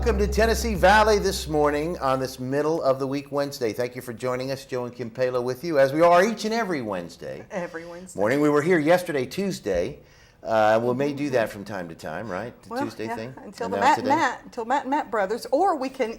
Welcome to Tennessee Valley this morning on this middle of the week Wednesday. Thank you for joining us. Joe and Kim Palo with you, as we are each and every Wednesday. Every Wednesday. Morning. We were here yesterday, Tuesday. We may do that from time to time, right? The Tuesday thing? Until Matt and Matt brothers. Or we can,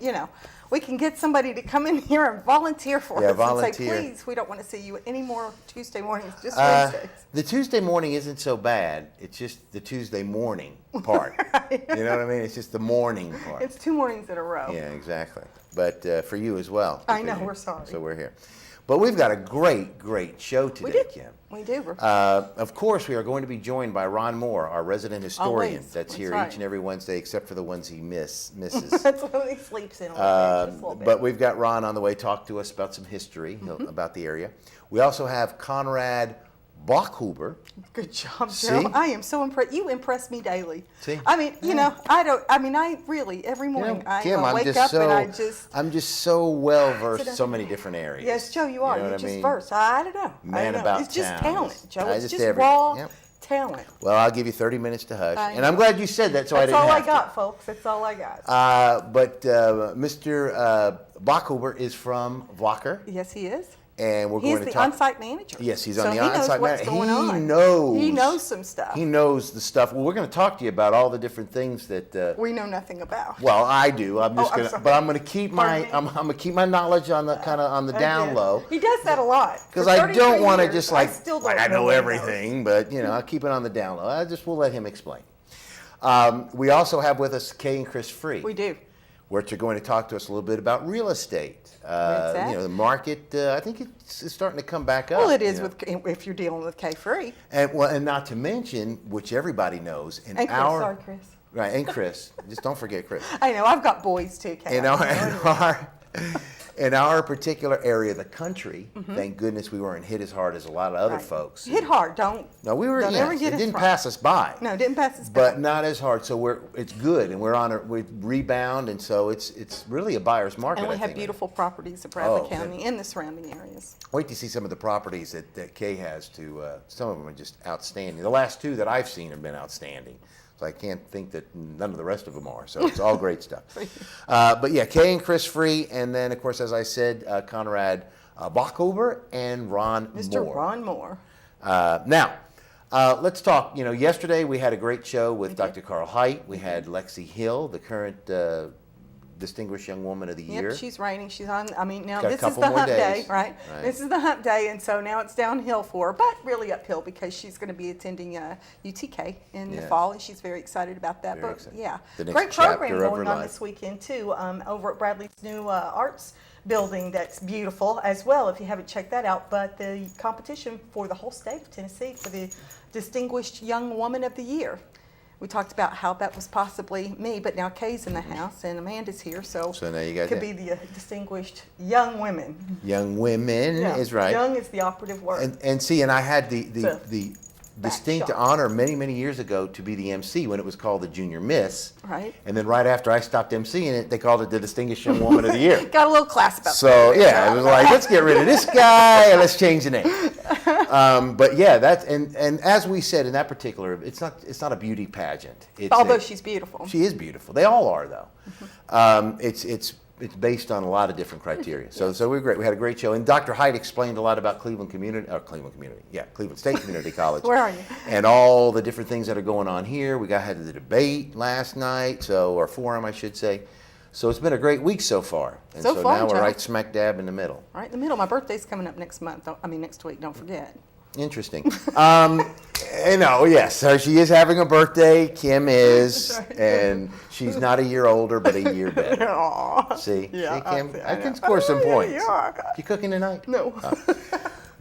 we can get somebody to come in here and volunteer for us volunteer. and say, please, we don't want to see you any more Tuesday mornings, just Wednesdays. The Tuesday morning isn't so bad. It's just the Tuesday morning part. You know what I mean? It's just the morning part. It's 2 mornings in a row. Yeah, exactly. But for you as well. I know, we're sorry. So we're here. But we've got a great show today, Kim. We do. Of course, we are going to be joined by Ron Moore, our resident historian. Always. That's here right. each and every Wednesday, except for the ones he misses. That's when he sleeps in a little bit. But we've got Ron on the way to talk to us about some history, about the area. We also have Conrad Bachhuber. Good job, Joe. See? I am so impressed. You impress me daily. See? I mean, I really, every morning, Kim, I wake up and I just... I'm just so well versed in so many different areas. Yes, Joe, you are. You know You're what I just mean? versed. I don't know. Man about It's just town. talent, Joe. It's just everything. raw Yep. talent. Well, I'll give you 30 minutes to hush. And know. I'm glad you said that so I That's didn't all I have got, folks. That's all I got. But Mr. Bachhuber is from Wacker. Yes, he is. And we're He's going to the talk. on-site manager. Yes, he's on the on-site manager. He knows what's going on. He knows some stuff. He knows the stuff. Well, we're going to talk to you about all the different things that we know nothing about. Well, I do. I'm just I'm sorry. but I'm going to keep my I'm going to keep my knowledge on the kind of on the down low. He does that a lot. Because I don't want to just I still don't I know what he everything, but I'll keep it on the down low. We'll let him explain. We also have with us Kay and Chris Free. We do. Which are going to talk to us a little bit about real estate. The market. I think it's starting to come back up. Well, it is if you're dealing with K-Free. And not to mention, which everybody knows, Chris. Right, and Chris. Just don't forget Chris. I know. I've got boys too, Kay. In our particular area of the country, thank goodness we weren't hit as hard as a lot of other folks. Hit hard, don't. No, we were. Don't ever get it didn't pass us by. No, it didn't pass us by. But not as hard. So it's good, and we rebound, and so it's really a buyer's market. And we have beautiful properties in Bradley County and the surrounding areas. Wait to see some of the properties that Kay has to. Some of them are just outstanding. The last 2 that I've seen have been outstanding. So I can't think that none of the rest of them are. So it's all great stuff. But yeah, Kay and Chris Free, and then of course, as I said, Conrad Bachhuber and Ron Moore. Mr. Ron Moore. Now, let's talk. Yesterday we had a great show with Dr. Carl Hite. We had Lexi Hill, the current Distinguished Young Woman of the Year. Yep, she's reigning. She's on. Now Got this is the hump day, right? This is the hump day, and so now it's downhill for her, but really uphill because she's going to be attending UTK in the fall, and she's very excited about that. Very excited. Yeah, the next great program chapter of her going on life. this weekend too, over at Bradley's new arts building. That's beautiful as well. If you haven't checked that out, but the competition for the whole state of Tennessee for the Distinguished Young Woman of the Year. We talked about how that was possibly me, but now Kay's in the house and Amanda's here, so now you got could be the distinguished young women. Young women is right. Young is the operative word. And I had the distinct honor many years ago to be the MC when it was called the Junior Miss. Right. And then right after I stopped MCing it, they called it the Distinguished Young Woman of the Year. Got a little class about So yeah, it was like, let's get rid of this guy and let's change the name. But yeah, that's and as we said in that particular, it's not a beauty pageant. Although she's beautiful. She is beautiful. They all are though. It's based on a lot of different criteria. So we're great. We had a great show, and Dr. Hite explained a lot about Cleveland State Community College. Where are you? And all the different things that are going on here. We had the debate last night, or forum, I should say. So it's been a great week so far. And so now we're right smack dab in the middle. Right in the middle. My birthday's coming up next week. Don't forget. Interesting. Yes, so she is having a birthday. Kim is, and she's not a year older, but a year better. Aww. See, yeah, Kim, I can score some points. Yeah. You cooking tonight? No.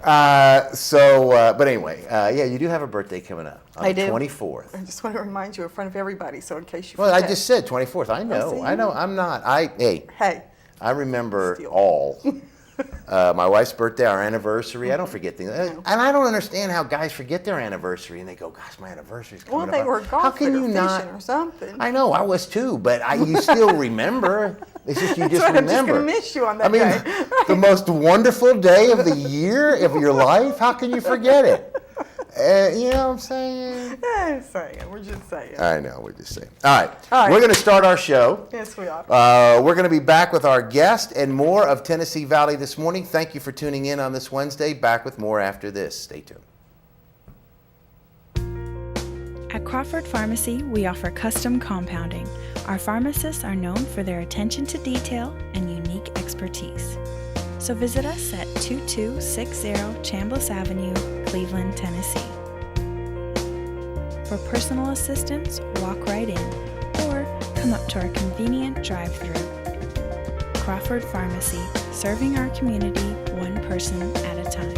But anyway, you do have a birthday coming up on the 24th. I just want to remind you in front of everybody, so in case you forget. Well, I just said 24th. I know. I'm not. Hey. I remember all. My wife's birthday, our anniversary. I don't forget things. And I don't understand how guys forget their anniversary and they go, gosh, my anniversary's coming up. Well, they were golfing how can you or fishing or something. I know, I was too, but you still remember. It's just you just remember. I'm just going to miss you on that day. The most wonderful day of the year of your life, how can you forget it? You know what I'm saying? I'm saying it. We're just saying. I know, we're just saying. All right. All right. We're going to start our show. Yes, we are. We're going to be back with our guest and more of Tennessee Valley this morning. Thank you for tuning in on this Wednesday. Back with more after this. Stay tuned. At Crawford Pharmacy, we offer custom compounding. Our pharmacists are known for their attention to detail and unique expertise. So visit us at 2260 Chambliss Avenue, Cleveland, Tennessee. For personal assistance, walk right in or come up to our convenient drive-thru. Crawford Pharmacy, serving our community one person at a time.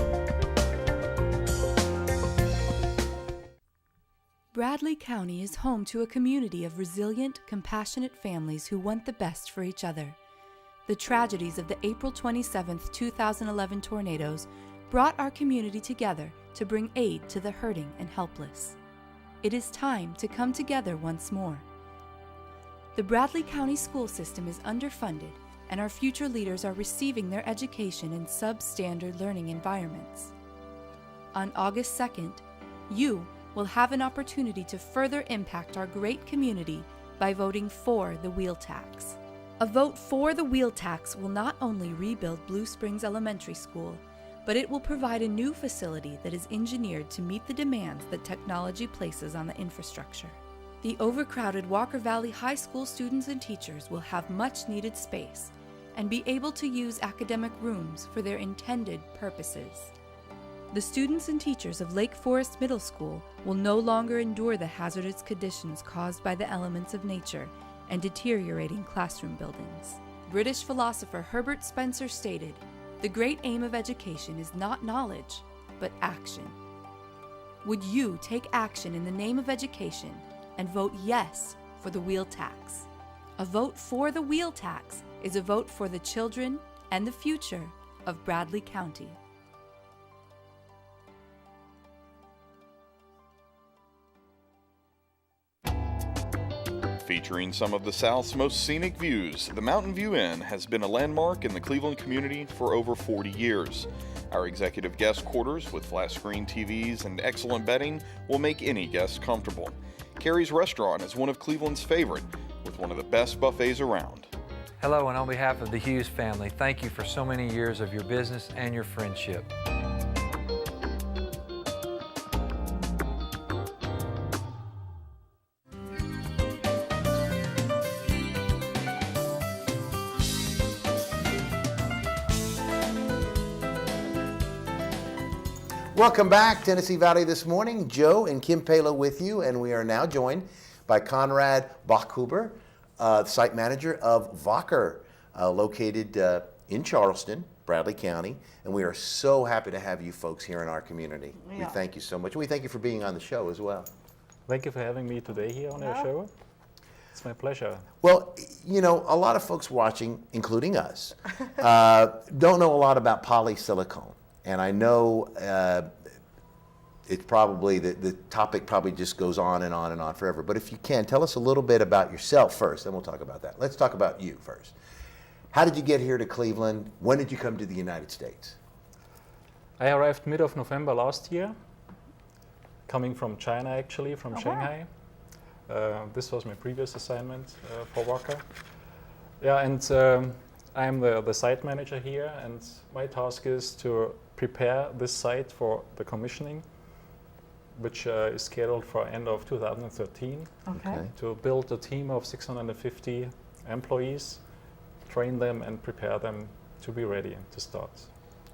Bradley County is home to a community of resilient, compassionate families who want the best for each other. The tragedies of the April 27, 2011 tornadoes brought our community together to bring aid to the hurting and helpless. It is time to come together once more. The Bradley County school system is underfunded, and our future leaders are receiving their education in substandard learning environments. On August 2nd, you will have an opportunity to further impact our great community by voting for the wheel tax. A vote for the wheel tax will not only rebuild Blue Springs Elementary School, but it will provide a new facility that is engineered to meet the demands that technology places on the infrastructure. The overcrowded Walker Valley High School students and teachers will have much needed space and be able to use academic rooms for their intended purposes. The students and teachers of Lake Forest Middle School will no longer endure the hazardous conditions caused by the elements of nature and deteriorating classroom buildings. British philosopher Herbert Spencer stated, "The great aim of education is not knowledge, but action." Would you take action in the name of education and vote yes for the wheel tax? A vote for the wheel tax is a vote for the children and the future of Bradley County. Featuring some of the South's most scenic views, the Mountain View Inn has been a landmark in the Cleveland community for over 40 years. Our executive guest quarters with flat-screen TVs and excellent bedding will make any guest comfortable. Carrie's Restaurant is one of Cleveland's favorite, with one of the best buffets around. Hello, and on behalf of the Hughes family, thank you for so many years of your business and your friendship. Welcome back, Tennessee Valley This Morning. Joe and Kim Palo with you, and we are now joined by Conrad Bachhuber, site manager of Wacker, located in Charleston, Bradley County, and we are so happy to have you folks here in our community. Yeah. We thank you so much. We thank you for being on the show as well. Thank you for having me today here on your show. It's my pleasure. Well, you know, a lot of folks watching, including us, don't know a lot about polysilicon. And I know it's probably, the topic probably just goes on and on and on forever. But if you can, tell us a little bit about yourself first, then we'll talk about that. Let's talk about you first. How did you get here to Cleveland? When did you come to the United States? I arrived mid of November last year, coming from China actually, from Shanghai. This was my previous assignment for Wacker. Yeah, and I'm the site manager here, and my task is to prepare this site for the commissioning, which is scheduled for end of 2013. Okay. To build a team of 650 employees, train them and prepare them to be ready to start.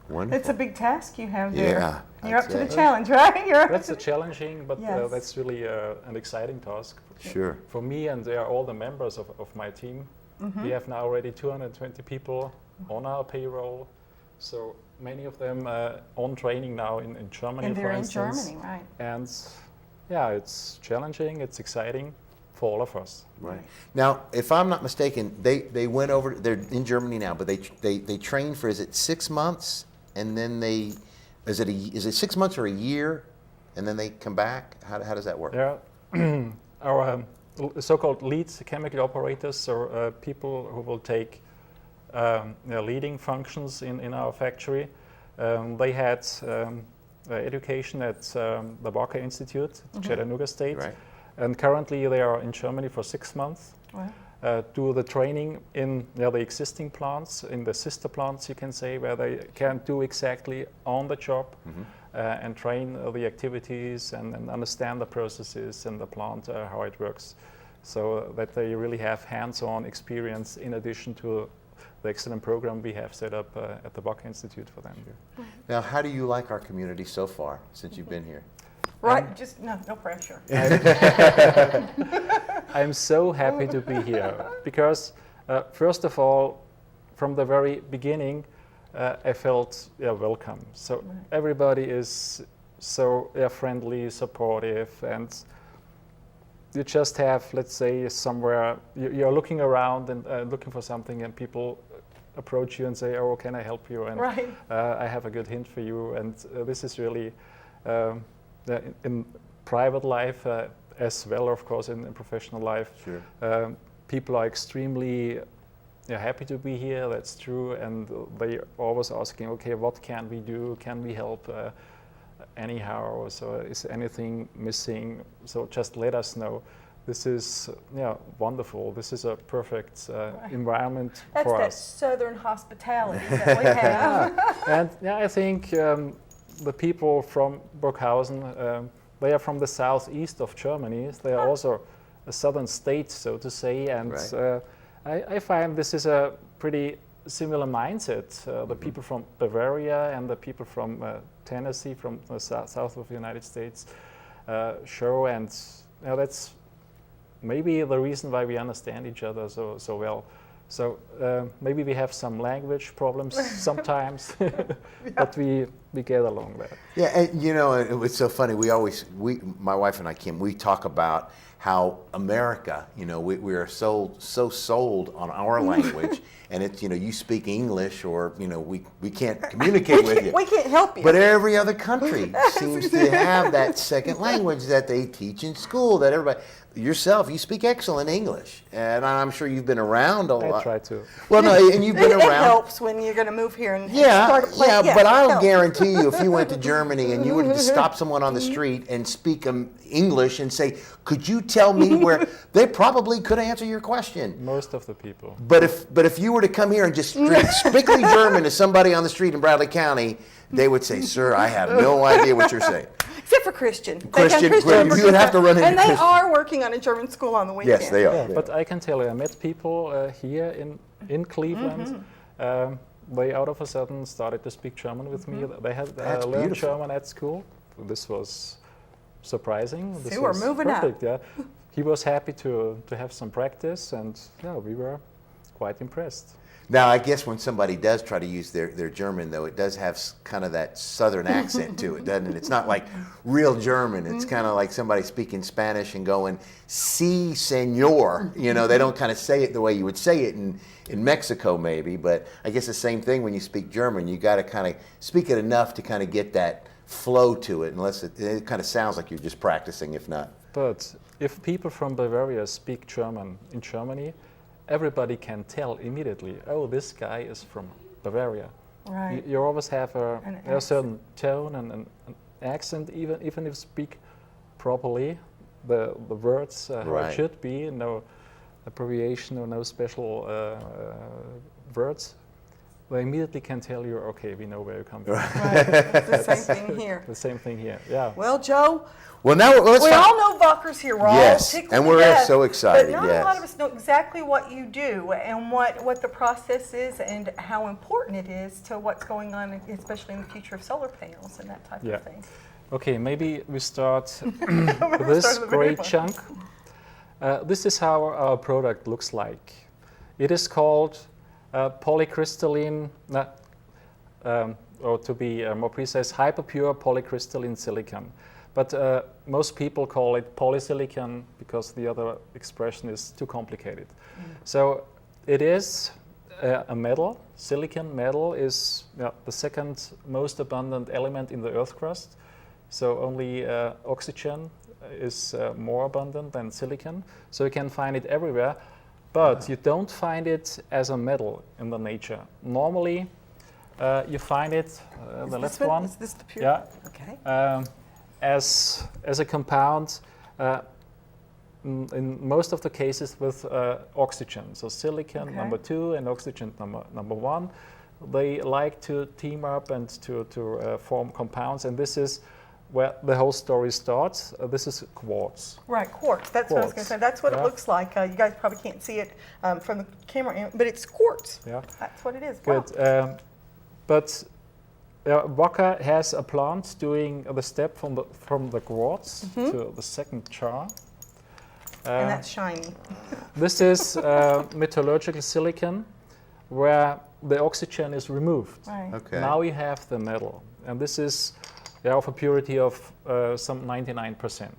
Wonderful. It's a big task you have there. Yeah, You're up to the that's it. challenge, right? You're up That's to a challenging, but Yes. that's really an exciting task. Sure. For me, and they are all the members of my team. Mm-hmm. We have now already 220 people on our payroll. So many of them on training now in Germany, And for they're in instance. Germany, right? And yeah, it's challenging, it's exciting for all of us. Right. Now, if I'm not mistaken, they went over, they're in Germany now, but they trained for, is it 6 months? And then is it 6 months or a year? And then they come back? How does that work? Yeah, our so-called lead chemical operators, so people who will take leading functions in our factory. They had education at the Barker Institute, Chattanooga State. Right. And currently they are in Germany for 6 months. Wow. Do the training in the existing plants, in the sister plants, you can say, where they can do exactly on the job and train the activities and understand the processes in the plant, how it works, so that they really have hands-on experience in addition to the excellent program we have set up at the Barker Institute for them. Now, how do you like our community so far since you've been here? Right, just no pressure. I'm so happy to be here because, first of all, from the very beginning, I felt welcome. So everybody is so friendly, supportive, and you just have, let's say, somewhere you're looking around and looking for something, and people approach you and say, "Oh, can I help you?" And I have a good hint for you. And this is really in private life as well, of course, in professional life. Sure. People are extremely happy to be here. That's true, and they always asking, "Okay, what can we do? Can we help?" Anyhow, so is anything missing? So just let us know. This is wonderful. This is a perfect environment for That's that us. southern hospitality that we have. And I think the people from Burghausen, they are from the southeast of Germany. They are also a southern state, so to say. And I find this is a pretty similar mindset. The people from Bavaria and the people from Tennessee, from the south of the United States, show, and that's maybe the reason why we understand each other so well. So maybe we have some language problems sometimes, but we get along there. Yeah, and it was so funny. My wife and I, Kim, we talk about how America, we are so sold on our language, and it's, you speak English, or, we can't communicate with you. We can't help you. But every other country seems to have that second language that they teach in school, that everybody, yourself, you speak excellent English, and I'm sure you've been around a lot. I try to. Well, no, and you've been It around. helps when you're going to move here and start a place. But I'll helps. guarantee you, if you went to Germany and you were to stop someone on the street and speak English and say, "Could you tell me where?" they probably could answer your question. Most of the people. But if you were to come here and just strictly German to somebody on the street in Bradley County, they would say, "Sir, I have no idea what you're saying." Except for Christian. Christian, you would have to run into And they Christian. are working on a German school on the weekend. Yes, they are. But I can tell you, I met people here in Cleveland. They out of a sudden started to speak German with me. They had learned beautiful. German at school. This was surprising. This we're was moving up. perfect, yeah. He was happy to have some practice, and we were quite impressed. Now, I guess when somebody does try to use their German, though, it does have kind of that southern accent to it, doesn't it? It's not like real German. It's kind of like somebody speaking Spanish and going, "Sí, señor." They don't kind of say it the way you would say it in Mexico, maybe. But I guess the same thing when you speak German. You got to kind of speak it enough to kind of get that flow to it, unless it kind of sounds like you're just practicing, if not. But if people from Bavaria speak German in Germany, everybody can tell immediately, "Oh, this guy is from Bavaria." Right. You always have An a certain tone and an accent, even if you speak properly the words how it should be, no abbreviation or no special words. They immediately can tell you, "Okay, we know where you come from." Right. It's the same thing here. The same thing here, yeah. Well, Joe, Well, now let's we find- all know Walker's here. We're Yes, all tickled and to we're death, so excited, But not yes. a lot of us know exactly what you do and what the process is and how important it is to what's going on, especially in the future of solar panels and that type of thing. Okay, maybe we start with Start this with the very great one. chunk. This is how our product looks like. It is called polycrystalline, or to be more precise, hyperpure polycrystalline silicon. But most people call it polysilicon because the other expression is too complicated. So it is a metal. Silicon metal is the second most abundant element in the Earth crust. So only oxygen is more abundant than silicon. So you can find it everywhere, but you don't find it as a metal in the nature. Normally, You find it, the Is left this one. Is this the pure? Yeah. Okay. As a compound, in most of the cases with oxygen. So silicon Okay. number 2 and oxygen number 1. They like to team up and to form compounds, and this is where the whole story starts. This is quartz. Right, quartz. That's what I was going to Quartz. say. That's what it Yeah. looks like. You guys probably can't see it from the camera, but it's quartz. Yeah. That's what it is. Wow. Good. But Wacker has a plant doing the step from the quartz to the second char. And that's shiny. This is metallurgical silicon where the oxygen is removed. Right. Okay. Now you have the metal, and this is of a purity of some 99%.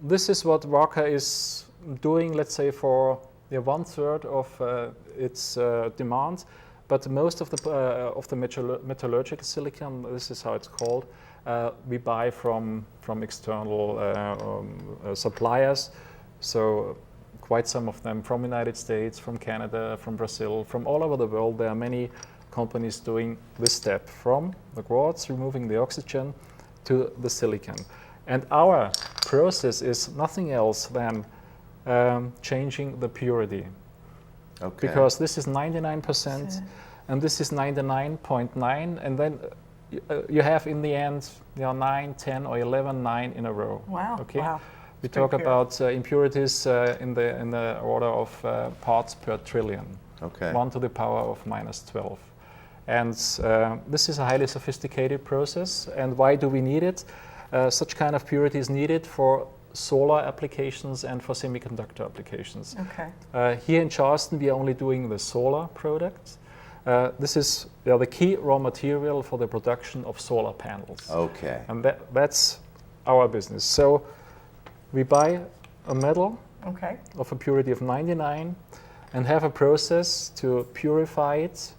This is what Wacker is doing, let's say, for 1/3 of its demand, but most of the metallurgical silicon, this is how it's called, we buy from external suppliers. So quite some of them from the United States, from Canada, from Brazil, from all over the world. There are many companies doing this step from the quartz, removing the oxygen, to the silicon. And our process is nothing else than changing the purity. Okay. Because this is 99% and this is 99.9, and then you have in the end 9, 10 or 11, 9 in a row. Wow. Okay. Wow. We Very talk pure. about impurities in the order of parts per trillion. Okay. 1 to the power of -12. And this is a highly sophisticated process. And why do we need it? Such kind of purity is needed for solar applications and for semiconductor applications. Okay. Here in Charleston, we are only doing the solar product. This is the key raw material for the production of solar panels. Okay. And that's our business. So we buy a metal Okay. of a purity of 99 and have a process to purify it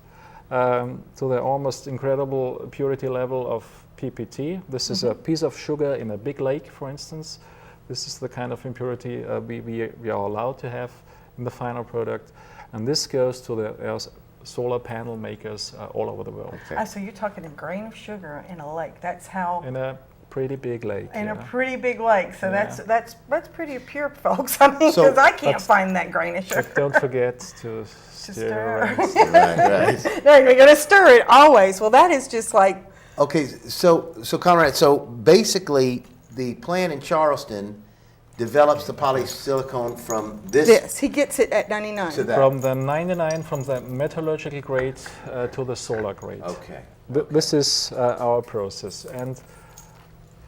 to the almost incredible purity level of PPT. This is a piece of sugar in a big lake, for instance. This is the kind of impurity we are allowed to have in the final product. And this goes to the solar panel makers all over the world. Okay. So you're talking a grain of sugar in a lake. That's how. In a pretty big lake. In a yeah. pretty big lake, so Yeah. that's pretty pure, folks. I mean, So- because I can't find that grain of sugar. But don't forget to stir stir. around. Right. No, you're gonna stir it always. Well, that is just like Okay, so Conrad, so basically the plant in Charleston develops the polysilicon from this. He gets it at 99. to that. From the 99, from the metallurgical grade to the solar grade. Okay. This is our process, and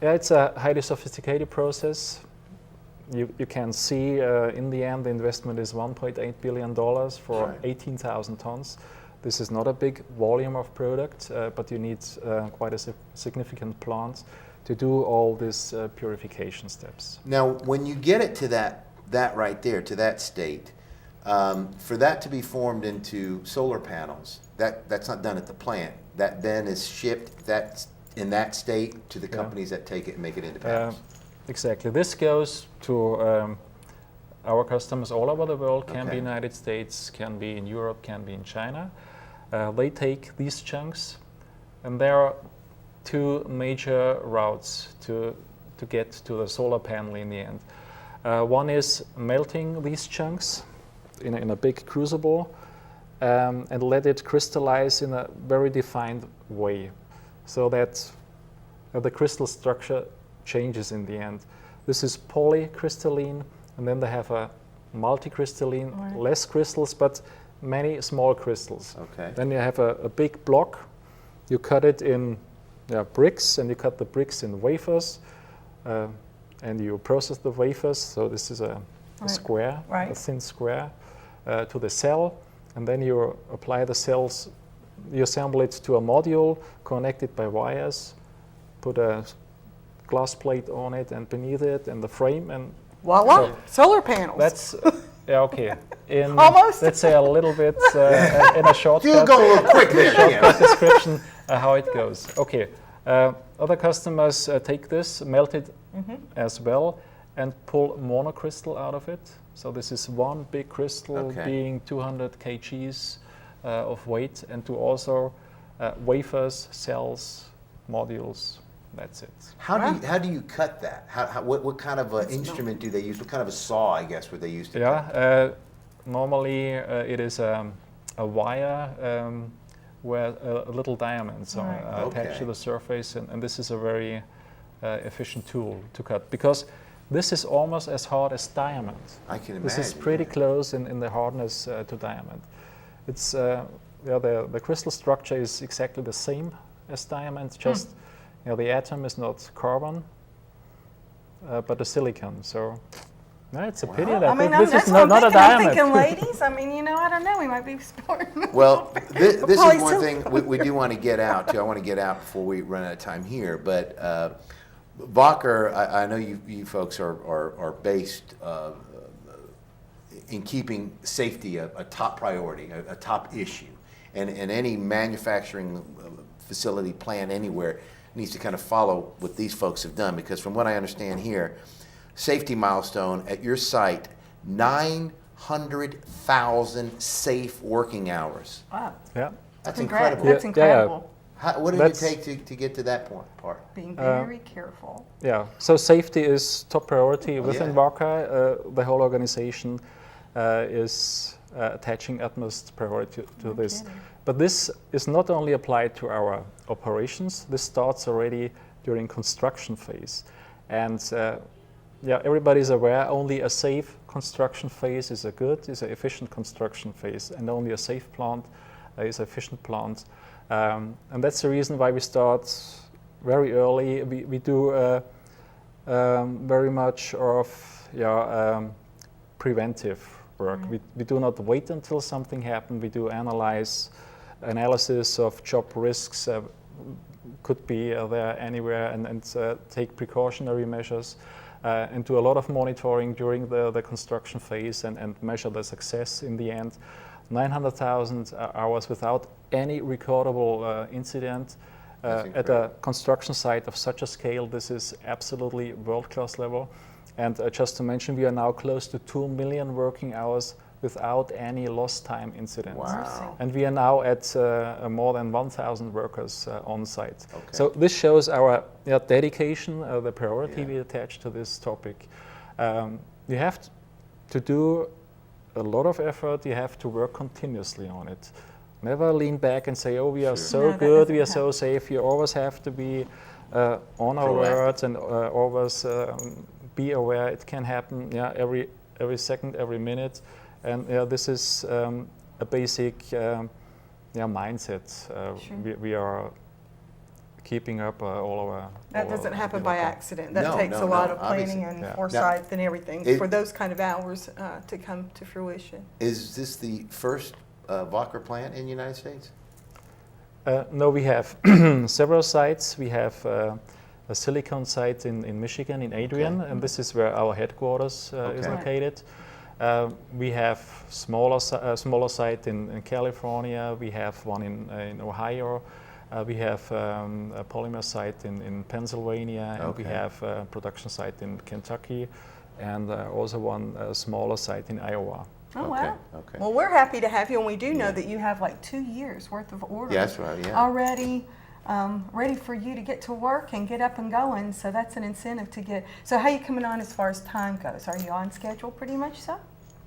it's a highly sophisticated process. You can see in the end the investment is $1.8 billion for Right. 18,000 tons. This is not a big volume of product, but you need quite a significant plant to do all these purification steps. Now, when you get it to that right there, to that state, for that to be formed into solar panels, that's not done at the plant. That then is shipped that's in that state to the Yeah. companies that take it and make it into panels. Exactly. This goes to our customers all over the world. Can be Okay. United States, can be in Europe, can be in China. They take these chunks, and there are two major routes to get to the solar panel in the end. One is melting these chunks in a big crucible and let it crystallize in a very defined way, so that the crystal structure changes in the end. This is polycrystalline, and then they have a multicrystalline, Right. less crystals, but many small crystals. Okay. Then you have a big block. You cut it in bricks, and you cut the bricks in wafers, and you process the wafers. So this is a Right. square, Right. a thin square, to the cell, and then you apply the cells. You assemble it to a module, connect it by wires, put a glass plate on it, and beneath it, and the frame, and voila, So- solar panels. that's okay. In, Almost. Let's say a little bit in a shortcut. You're going a little quick there. Shortcut description how it goes. Okay. Other customers take this, melt it as well, and pull monocrystal out of it. So this is one big crystal Okay. being 200 kgs of weight, and to also wafers, cells, modules. That's it. How do you cut that? What kind of instrument do they use? What kind of a saw, I guess, would they use to cut? Normally it is a wire where a little diamonds are attached to the surface, and this is a very efficient tool to cut, because this is almost as hard as diamond. I can imagine. This is pretty close in the hardness to diamond. It's the crystal structure is exactly the same as diamond, just the atom is not carbon, but a silicon. So it's a pity that this is not a diamond. I'm thinking, ladies. I mean, I don't know. We might be sporting. Well, this is one thing we do want to get out to. I want to get out before we run out of time here. But Wacker, I know you folks are based in keeping safety a top priority, a top issue, and any manufacturing facility plan anywhere needs to kind of follow what these folks have done, because from what I understand here, safety milestone at your site, 900,000 safe working hours. Wow. Yeah. That's incredible. That's incredible. What did it take to get to that part? Being very careful. Yeah, so safety is top priority within Wacker. The whole organization is attaching utmost priority to this. But this is not only applied to our operations, this starts already during construction phase. And everybody's aware only a safe construction phase is an efficient construction phase, and only a safe plant is an efficient plant. And that's the reason why we start very early. We do very much of preventive work. We do not wait until something happens. We do analysis of job risks, could be there anywhere, and take precautionary measures, and do a lot of monitoring during the construction phase, and measure the success in the end. 900,000 hours without any recordable incident at a construction site of such a scale. This is absolutely world-class level. And just to mention, we are now close to 2 million working hours without any lost time incidents. Wow. And we are now at more than 1,000 workers on site. Okay. So this shows our dedication, the priority we attach to this topic. You have to do a lot of effort. You have to work continuously on it. Never lean back and say, oh, we are so good, we are so safe. You always have to be on our words, and always be aware it can happen every second, every minute. And this is a basic mindset. We are keeping up all our... That doesn't happen by accident. That takes a lot of planning and foresight and everything for those kind of hours to come to fruition. Is this the first Wacker plant in the United States? No, we have several sites. We have a silicon site in Michigan, in Adrian, and this is where our headquarters is located. We have smaller site in California. We have one in Ohio. We have a polymer site in Pennsylvania, and we have a production site in Kentucky, and also one smaller site in Iowa. Oh, wow. Okay. Well, we're happy to have you, and we do know that you have like 2 years worth of orders already ready for you to get to work and get up and going. So that's an incentive to get. So how are you coming on as far as time goes? Are you on schedule pretty much so?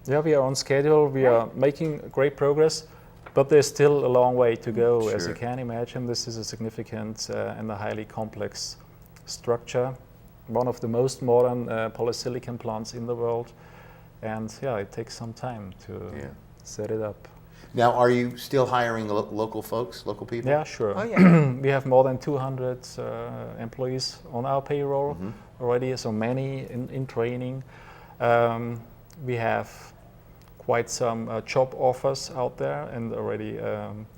Yeah, we are on schedule. We are making great progress, but there's still a long way to go. As you can imagine, this is a significant and a highly complex structure. One of the most modern polysilicon plants in the world. And it takes some time to set it up. Now, are you still hiring local folks, local people? Yeah, sure. Oh, yeah. We have more than 200 employees on our payroll already, so many in training. We have quite some job offers out there, and already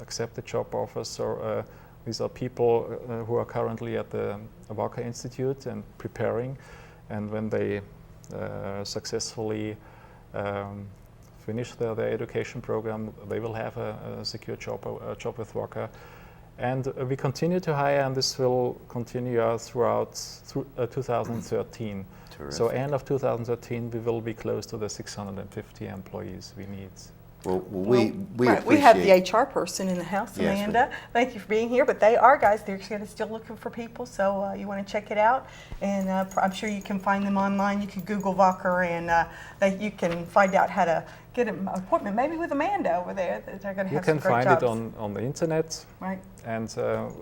accepted job offers. So these are people who are currently at the Wacker Institute and preparing, and when they successfully finish their education program, they will have a secure job with Wacker. And we continue to hire, and this will continue throughout 2013. Terrific. So end of 2013, we will be close to the 650 employees we need. Well, we Right, we have the appreciate. HR person in the house, Yes, we Amanda. Thank you for being here. But they are, guys, they're still looking for people, so you want to check it out. And I'm sure you can find them online. You can Google Vocker, and you can find out how to get an appointment, maybe with Amanda over there. They're going to You have some can great find jobs. it on the internet, Right, and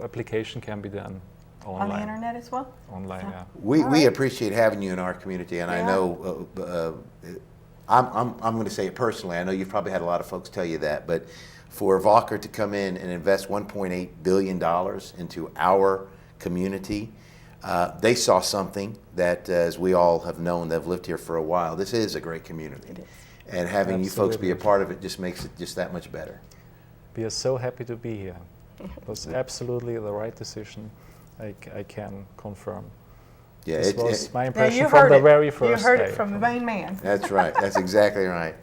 application can be done online. on the internet as well. Online, yeah. We All right. appreciate having you in our community, and I Yeah. know I'm going to say it personally. I know you've probably had a lot of folks tell you that, but for Vocker to come in and invest $1.8 billion into our community, they saw something that, as we all have known, that have lived here for a while. This is a great community, It is. and having you folks be a Absolutely. part of it just makes it just that much better. We are so happy to be here. It was absolutely the right decision. I can confirm. Yeah, This was my Now, impression you from heard the it. very You first heard day. it from the main man. that's right. That's exactly right.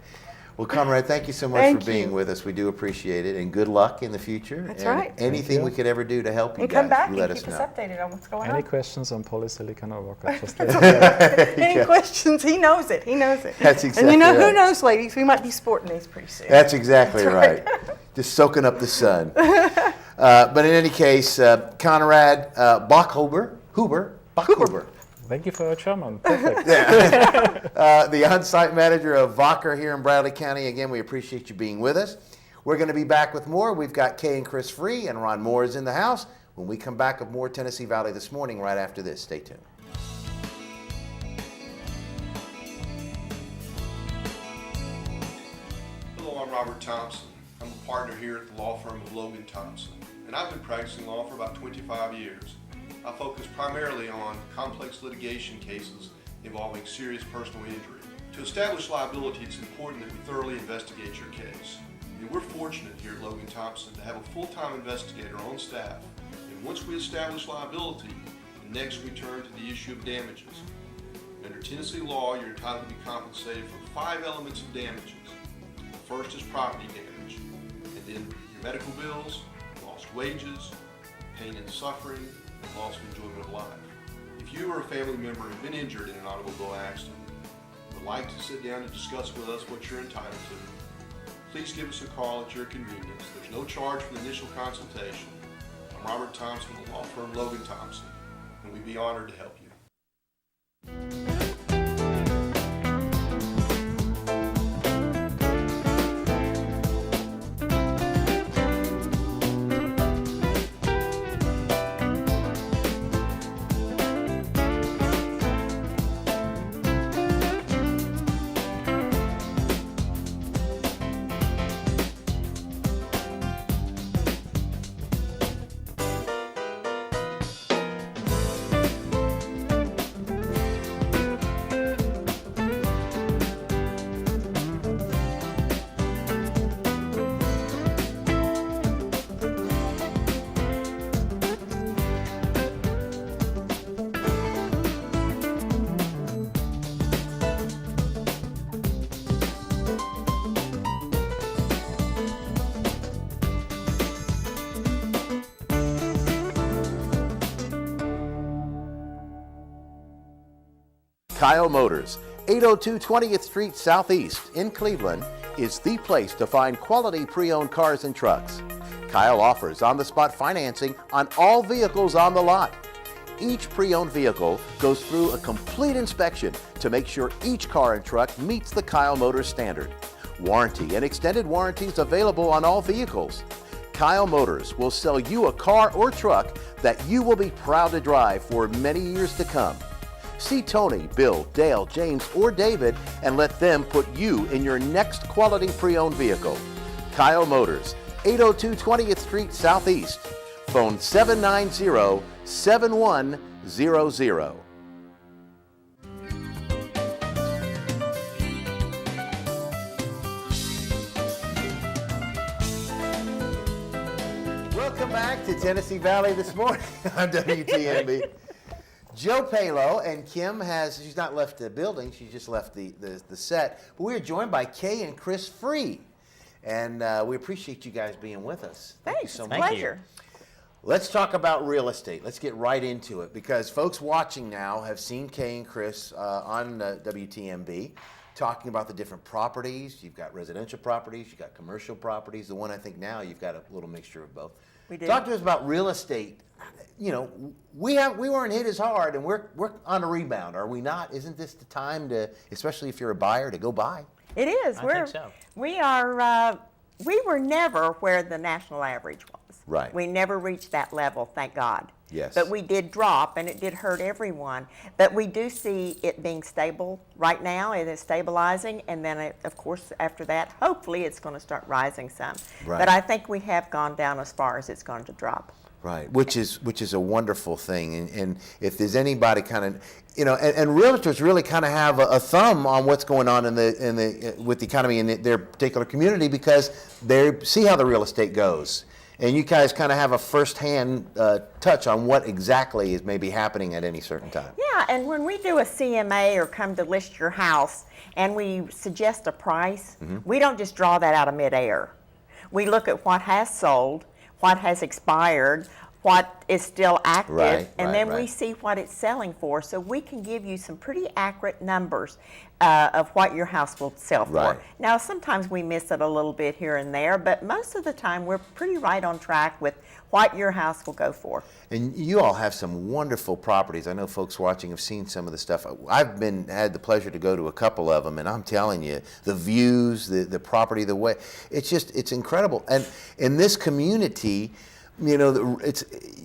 Well, Conrad, thank you so much Thank for being you. with us. We do appreciate it, and good luck in the future. That's and right. Anything Thank we you. could ever do to help you And guys, come back you let and us keep us know. updated on what's going Any on. questions on polysilicon or Vocker? Just let me know. Any questions? He knows it. He knows it. That's And exactly you know, who right. knows, ladies? We might be sporting these pretty soon. That's exactly right. Just soaking up the sun. But in any case, Conrad Bachhuber, Thank you for your German. Perfect. the on-site manager of Vocker here in Bradley County. Again, we appreciate you being with us. We're going to be back with more. We've got Kay and Chris Free, and Ron Moore is in the house. When we come back with more Tennessee Valley This Morning right after this. Stay tuned. Hello, I'm Robert Thompson. I'm a partner here at the law firm of Logan Thompson, and I've been practicing law for about 25 years. I focus primarily on complex litigation cases involving serious personal injury. To establish liability, it's important that we thoroughly investigate your case. And we're fortunate here at Logan Thompson to have a full-time investigator on staff. And once we establish liability, next we turn to the issue of damages. Under Tennessee law, you're entitled to be compensated for 5 elements of damages. The first is property damage, and then your medical bills, lost wages, pain and suffering, and loss of enjoyment of life. If you or a family member have been injured in an automobile accident and would like to sit down and discuss with us what you're entitled to, please give us a call at your convenience. There's no charge for the initial consultation. I'm Robert Thompson with the law firm Logan Thompson, and we'd be honored to help you. Kyle Motors, 802 20th Street Southeast in Cleveland, is the place to find quality pre-owned cars and trucks. Kyle offers on-the-spot financing on all vehicles on the lot. Each pre-owned vehicle goes through a complete inspection to make sure each car and truck meets the Kyle Motors standard. Warranty and extended warranties available on all vehicles. Kyle Motors will sell you a car or truck that you will be proud to drive for many years to come. See Tony, Bill, Dale, James, or David and let them put you in your next quality pre-owned vehicle. Kyle Motors, 802 20th Street Southeast. Phone 790-7100. Welcome back to Tennessee Valley This Morning on WTMB. Joe Palo and Kim she's not left the building, she just left the set. But we are joined by Kay and Chris Free. And we appreciate you guys being with us. Thank you Thanks, so it's much. a pleasure. Let's talk about real estate. Let's get right into it because folks watching now have seen Kay and Chris on WTMB talking about the different properties. You've got residential properties, you've got commercial properties. The one I think now you've got a little mixture of both. We do. Talk to us about real estate. You know, we weren't hit as hard, and we're on a rebound, are we not? Isn't this the time to, especially if you're a buyer, to go buy? It is. I think so. We are. We were never where the national average was. Right. We never reached that level, thank God. Yes. But we did drop, and it did hurt everyone. But we do see it being stable right now. It is stabilizing, and then, of course, after that, hopefully it's going to start rising some. Right. But I think we have gone down as far as it's going to drop. Right, which is a wonderful thing, and if there's anybody kind of, you know, and realtors really kind of have a thumb on what's going on with the economy in their particular community, because they see how the real estate goes, and you guys kind of have a firsthand touch on what exactly is maybe happening at any certain time. Yeah, and when we do a CMA or come to list your house and we suggest a price, we don't just draw that out of midair. We look at what has sold, what has expired, what is still active, and then we see what it's selling for. So we can give you some pretty accurate numbers of what your house will sell for. Right. Now, sometimes we miss it a little bit here and there, but most of the time we're pretty right on track with what your house will go for. And you all have some wonderful properties. I know folks watching have seen some of the stuff. I've had the pleasure to go to a couple of them, and I'm telling you, the views, the property, the way, it's incredible. And in this community, you know,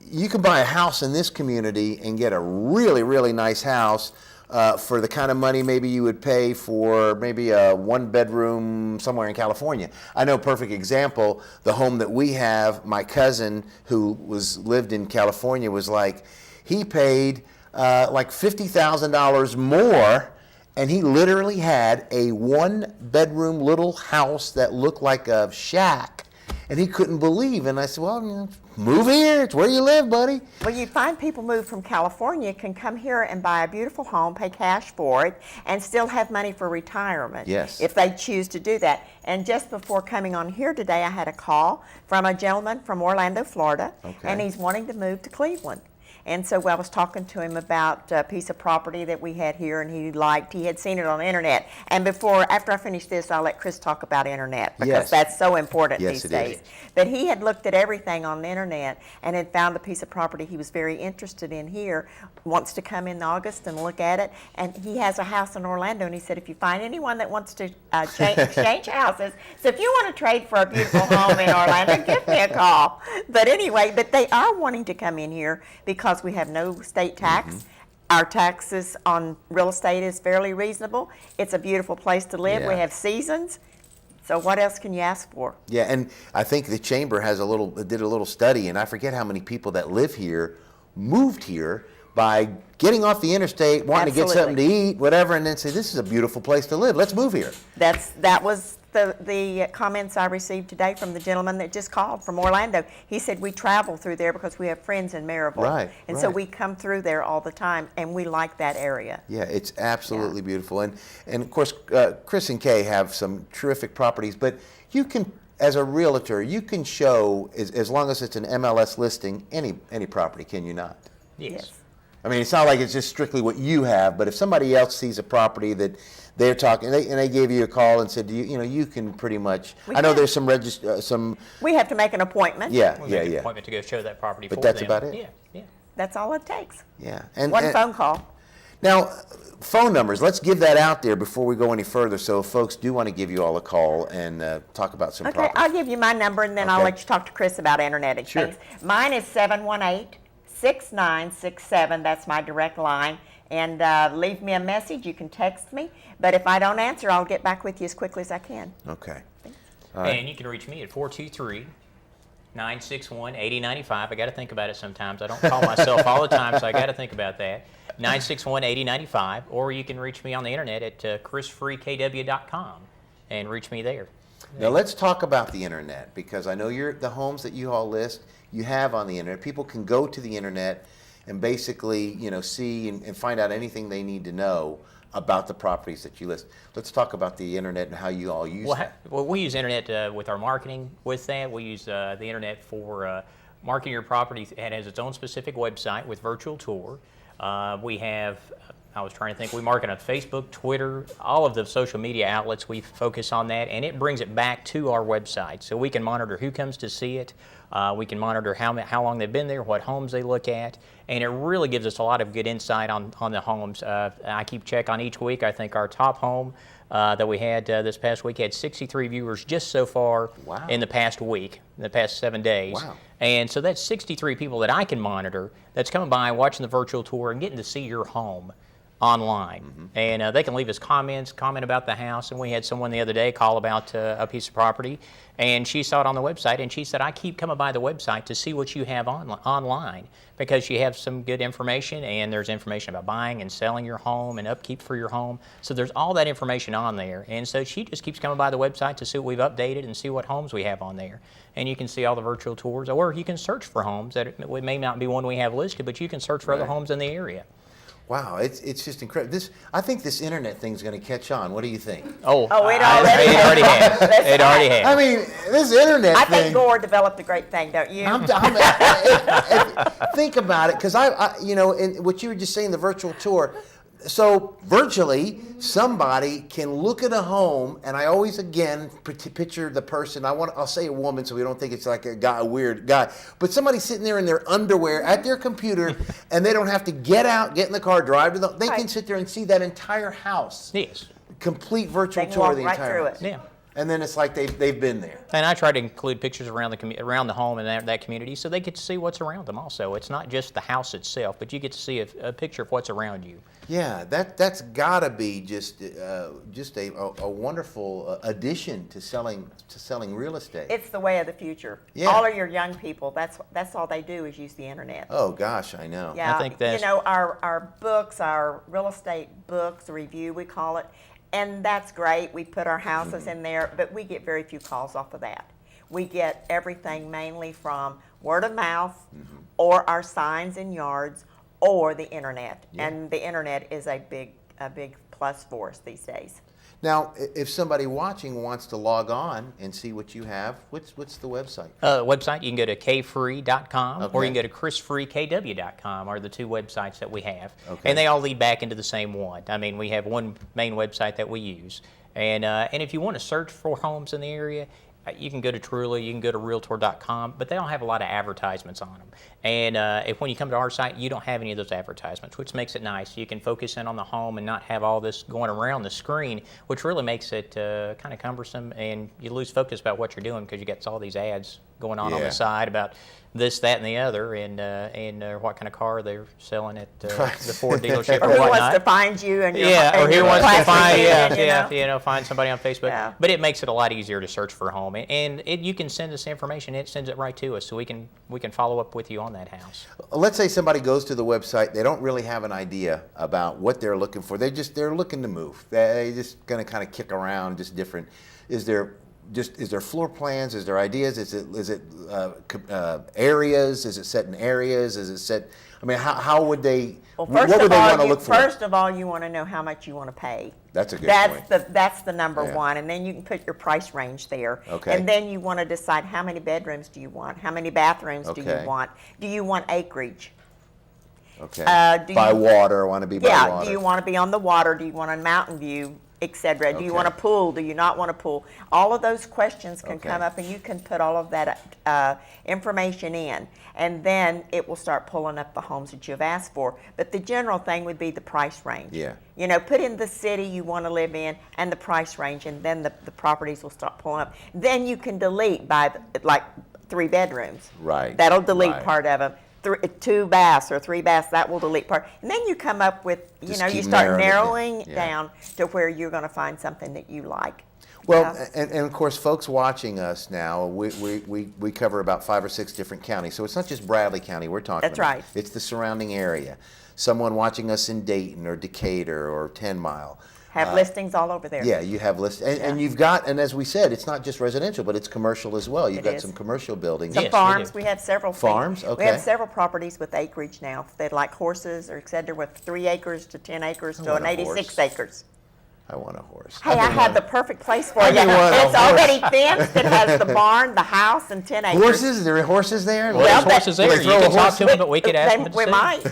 you can buy a house in this community and get a really, really nice house for the kind of money maybe you would pay for maybe a one-bedroom somewhere in California. I know a perfect example, the home that we have, my cousin who lived in California was like, he paid like $50,000 more, and he literally had a one-bedroom little house that looked like a shack, and he couldn't believe. And I said, well, move here. It's where you live, buddy. Well, you find people move from California can come here and buy a beautiful home, pay cash for it, and still have money for retirement. Yes. If they choose to do that. And just before coming on here today, I had a call from a gentleman from Orlando, Florida, Okay. and he's wanting to move to Cleveland. And so I was talking to him about a piece of property that we had here, and he had seen it on the internet. And after I finish this, I'll let Chris talk about internet, because Yes. that's so important Yes, these it is. days. But he had looked at everything on the internet and had found a piece of property he was very interested in here, wants to come in August and look at it. And he has a house in Orlando, and he said, if you find anyone that wants to exchange houses, so if you want to trade for a beautiful home in Orlando, give me a call. But anyway, they are wanting to come in here because we have no state tax. Our taxes on real estate is fairly reasonable. It's a beautiful place to live. We Yeah. have seasons. So what else can you ask for? Yeah, and I think the chamber did a little study, and I forget how many people that live here moved here by getting off the interstate, wanting to get something to eat, whatever, and then say, this is a beautiful place to live. Let's move here. That was the comments I received today from the gentleman that just called from Orlando. He said we travel through there because we have friends in Maryville. Right, And so right. we come through there all the time, and we like that area. Yeah, it's absolutely beautiful. And of course, Chris and Kay have some terrific properties, but you can, as a realtor, you can show, as long as it's an MLS listing, any property, can you not? Yes. I mean, it's not like it's just strictly what you have, but if somebody else sees a property that they're talking, and they gave you a call and said, you can pretty much. I know there's some. We have to make an appointment. Yeah, We'll make an appointment to go show that property for But that's them. about it? Yeah. That's all it takes. Yeah, One phone call. Now, phone numbers. Let's give that out there before we go any further. So, if folks do want to give you all a call and talk about some Okay, properties. I'll give you my number, and then I'll Okay. let you talk to Chris about internet exchange. Mine is 718-6967. That's my direct line. And leave me a message. You can text me. But if I don't answer, I'll get back with you as quickly as I can. Okay. All right. And you can reach me at 423-961-8095. I got to think about it sometimes. I don't call myself all the time, so I got to think about that. 961-8095. Or you can reach me on the internet at chrisfreekw.com and reach me there. Now let's talk about the internet, because I know the homes that you all list, you have on the internet. People can go to the internet and basically, see and find out anything they need to know about the properties that you list. Let's talk about the internet and how you all use that. Well, we use internet with our marketing with that. We use the internet for marketing your property. It has its own specific website with virtual tour. We have I was trying to think. We market on Facebook, Twitter, all of the social media outlets. We focus on that, and it brings it back to our website, so we can monitor who comes to see it. We can monitor how long they've been there, what homes they look at, and it really gives us a lot of good insight on the homes. I keep check on each week. I think our top home that we had this past week had 63 viewers just so far in the past week, in the past 7 days. Wow. And so that's 63 people that I can monitor that's coming by, watching the virtual tour, and getting to see your home online. And they can leave us comment about the house. And we had someone the other day call about a piece of property, and she saw it on the website, and she said, I keep coming by the website to see what you have online, because you have some good information, and there's information about buying and selling your home and upkeep for your home. So there's all that information on there. And so she just keeps coming by the website to see what we've updated and see what homes we have on there. And you can see all the virtual tours, or you can search for homes that it may not be one we have listed, but you can search for other homes in the area. Wow, it's just incredible. I think this internet thing's going to catch on. What do you think? It already has. It already has. I mean, this internet I thing. think Gore developed a great thing, don't you? Think about it, because in what you were just saying, the virtual tour. So virtually, somebody can look at a home, and I always again picture the person. I'll say a woman, so we don't think it's like a weird guy. But somebody sitting there in their underwear at their computer, and they don't have to get out, get in the car, drive to the. They can sit there and see that entire house. Yes. Complete virtual They can tour walk of the right entire through house. it. Yeah. And then it's like they've been there. And I try to include pictures around the home and that community, so they get to see what's around them also. It's not just the house itself, but you get to see a picture of what's around you. Yeah, that's got to be just a wonderful addition to selling real estate. It's the way of the future. Yeah. All of your young people, that's all they do is use the internet. Oh gosh, I know. Yeah, I think that's- our books, our real estate books, the review we call it, and that's great. We put our houses in there, but we get very few calls off of that. We get everything mainly from word of mouth, or our signs in yards, or the internet. Yeah. And the internet is a big plus for us these days. Now, if somebody watching wants to log on and see what you have, what's the website? Website, you can go to kfree.com, or you can Okay. go to chrisfreekw.com are the two websites that we have. Okay. And they all lead back into the same one. I mean, we have one main website that we use. And if you want to search for homes in the area, you can go to Truly, you can go to Realtor.com, but they don't have a lot of advertisements on them. And when you come to our site, you don't have any of those advertisements, which makes it nice. You can focus in on the home and not have all this going around the screen, which really makes it kind of cumbersome, and you lose focus about what you're doing because you got all these ads going on Yeah. the side about this, that, and the other, and what kind of car they're selling at the Ford dealership Or or who whatnot. wants to find you and your Yeah, or and who your wants to classification, find, find somebody on Facebook. Yeah. But it makes it a lot easier to search for a home, and you can send us information. It sends it right to us, so we can follow up with you on that house. Let's say somebody goes to the website, they don't really have an idea about what they're looking for. They're looking to move. They're just going to kind of kick around, just different. Is there floor plans? Is there ideas? Is it areas? Is it set in areas? Is it set? I mean, how would they? Well, what would they want to look for? First of all, you want to know how much you want to pay. That's a good point. That's the number Yeah. one, and then you can put your price range there. Okay. And then you want to decide how many bedrooms do you want, how many bathrooms do Okay. you want, do you want acreage? Okay. Do By you- water, want to be by Yeah, water. do you want to be on the water? Do you want a mountain view, etc.? Do you want a Okay. pool? Do you not want a pool? All of those questions can Okay. come up, and you can put all of that information in, and then it will start pulling up the homes that you've asked for. But the general thing would be the price range. Yeah. You know, put in the city you want to live in and the price range, and then the properties will start pulling up. Then you can delete by like 3 bedrooms. Right, That'll delete right. part of them. 2 baths or 3 baths, that will delete part. And then you come up with, Just you keep start narrowing narrowing it it down. down to where you're going to find something that you like. Well, Yeah. and of course, folks watching us now, we cover about 5 or 6 different counties. So it's not just Bradley County we're talking That's about. right. It's the surrounding area. Someone watching us in Dayton or Decatur or 10 Mile. Have listings all over there. Yeah, you have lists. And you've got, and as we said, it's not just residential, but it's commercial as well. You've It got is. some commercial buildings. Some Yes, we farms, do. we have several. Farms? We Okay. have several properties with acreage now. They like horses or et cetera, with 3 acres to 10 acres I to want an a 86 horse. acres. I want a horse. Hey, I have the perfect place for I've you. been wanting a It's already fenced. It has the barn, the house, and 10 acres. Horses? There are horses there? Well, there's horses there. You can talk to them, but we could ask them to We see. might.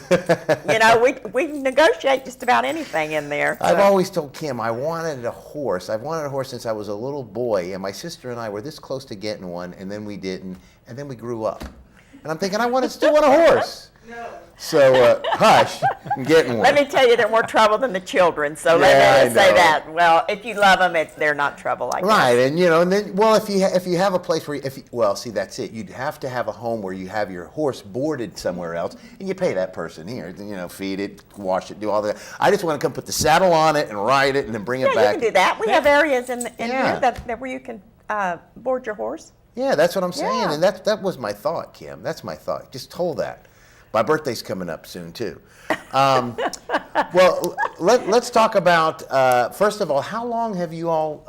You know, we negotiate just about anything in there. I've so. always told Kim I wanted a horse. I've wanted a horse since I was a little boy, and my sister and I were this close to getting one, and then we didn't, and then we grew up. And I'm thinking, still want a horse. No. So, hush, I'm getting one. Let me tell you, they're more trouble than the children. So Yeah, let me I say know. that. Well, if you love them, they're not trouble, I guess. Right, and and then, well, if you have a place where, see, that's it. You'd have to have a home where you have your horse boarded somewhere else, and you pay that person here, feed it, wash it, do all that. I just want to come put the saddle on it and ride it, and then bring it Yeah, back. you can do that. We have areas in Yeah. here that where you can board your horse. Yeah, that's what I'm saying, Yeah. and that was my thought, Kim. That's my thought. Just hold that. My birthday's coming up soon too. Well, let's talk about first of all, how long have you all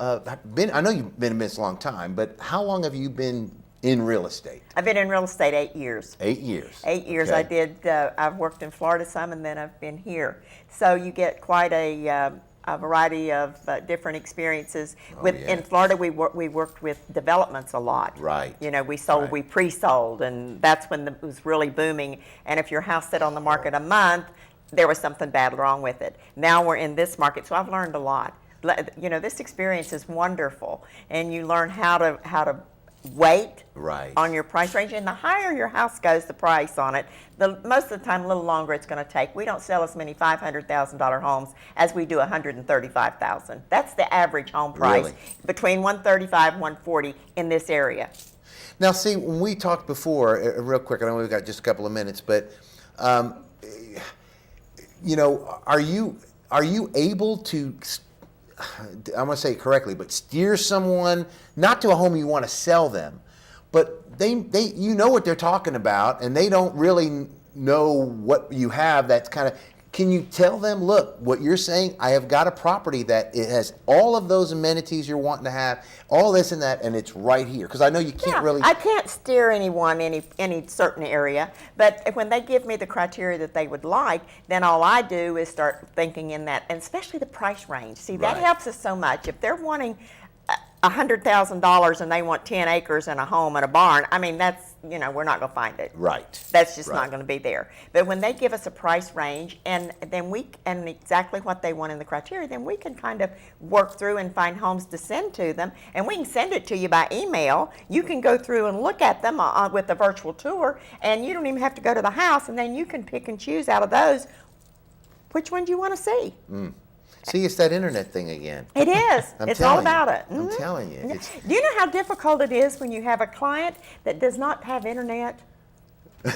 been? I know you've been in this a long time, but how long have you been in real estate? I've been in real estate 8 years. 8 years. 8 years. Okay. I've worked in Florida some, and then I've been here. So you get quite a variety of different experiences. Yeah. In Florida, we worked with developments a lot. Right. We sold, Right. we pre-sold, and that's when it was really booming. And if your house sat on the market a month, there was something bad wrong with it. Now we're in this market, so I've learned a lot. This experience is wonderful, and you learn how to wait Right. on your price range, and the higher your house goes, the price on it, most of the time a little longer it's going to take. We don't sell as many $500,000 homes as we do $135,000. That's the average home price, Really? between $135 and $140 in this area. Now, see, when we talked before, real quick, I know we've got just a couple of minutes, but are you able to, I'm going to say it correctly, but steer someone not to a home you want to sell them, but they what they're talking about, and they don't really know what you have. That's kind of, can you tell them, look, what you're saying, I have got a property that it has all of those amenities you're wanting to have, all this and that, and it's right here? Because I know you can't really. I can't steer anyone any certain area, but when they give me the criteria that they would like, then all I do is start thinking in that, and especially the price range. See, that Right. helps us so much. If they're wanting $100,000 and they want 10 acres and a home and a barn, I mean, that's, we're not going to find it. Right. That's just Right. not going to be there. But when they give us a price range and exactly what they want in the criteria, then we can kind of work through and find homes to send to them. And we can send it to you by email. You can go through and look at them with a virtual tour, and you don't even have to go to the house, and then you can pick and choose out of those which ones you want to see. See, it's that internet thing again. It is. I'm It's all telling you. about it. I'm Mhm. telling you. Yeah. It's, Do you know how difficult it is when you have a client that does not have internet? We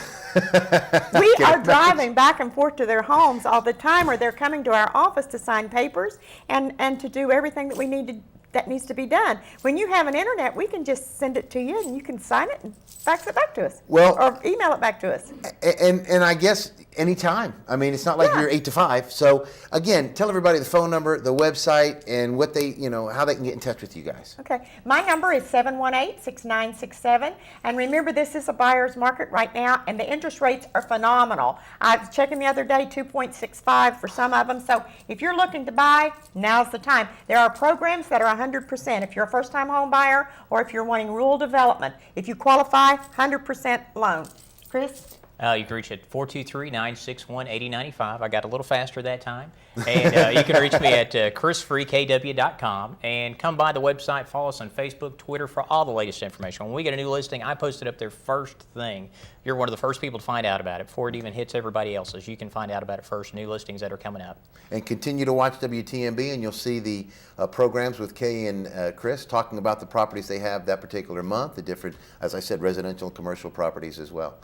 are driving back and forth to their homes all the time, or they're coming to our office to sign papers and to do everything that that needs to be done. When you have an internet, we can just send it to you, and you can sign it and fax it back to us. Well- or email it back to us. and I guess anytime. I mean, it's not like Yeah. you're 8 to 5. So again, tell everybody the phone number, the website, and what they, how they can get in touch with you guys. Okay. My number is 718-6967. And remember, this is a buyer's market right now, and the interest rates are phenomenal. I was checking the other day, 2.65 for some of them. So if you're looking to buy, now's the time. There are programs that are 100% if you're a first-time home buyer or if you're wanting rural development. If you qualify, 100% loan. Chris? You can reach at 423-961-8095. I got a little faster that time. And you can reach me at chrisfreekw.com. And come by the website, follow us on Facebook, Twitter for all the latest information. When we get a new listing, I post it up there first thing. You're one of the first people to find out about it before it even hits everybody else's. You can find out about it first, new listings that are coming up. And continue to watch WTMB, and you'll see the programs with Kay and Chris talking about the properties they have that particular month, the different, as I said, residential and commercial properties as well.